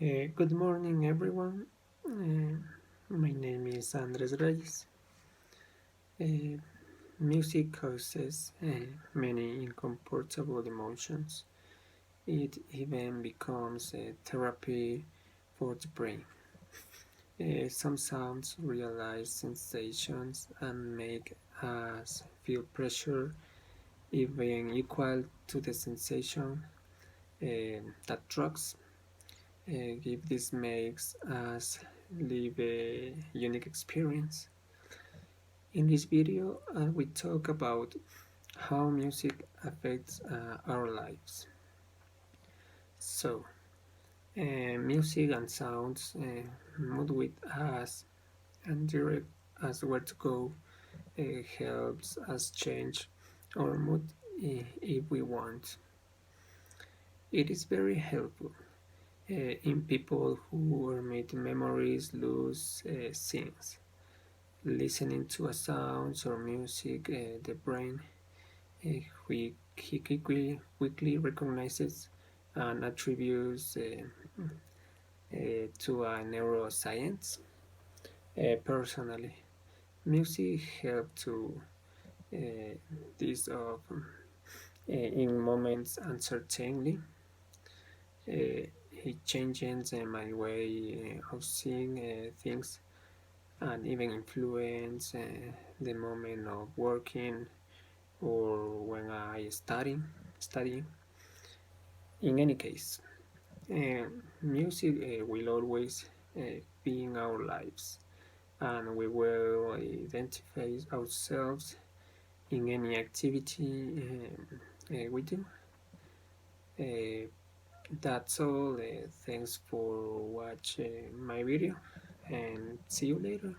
Good morning, everyone. My name is Andres Reyes. Uh, Music causes many uncomfortable emotions. It even becomes a therapy for the brain. Some sounds realize sensations and make us feel pressure, even equal to the sensation that drugs give. This makes us live a unique experience. In this video, we talk about how music affects our lives. So, music and sounds move with us and direct us where to go, helps us change our mood if we want. It is very helpful in people who are making memories, lose things. Listening to a sounds or music, the brain quickly recognizes and attributes to a neuroscience. Personally, music helps to uh, this of in moments uncertainly. It changes my way of seeing things and even influence the moment of working or when I studying. In any case, music will always be in our lives, and we will identify ourselves in any activity we do. Uh, that's all. Thanks for watching my video, and see you later.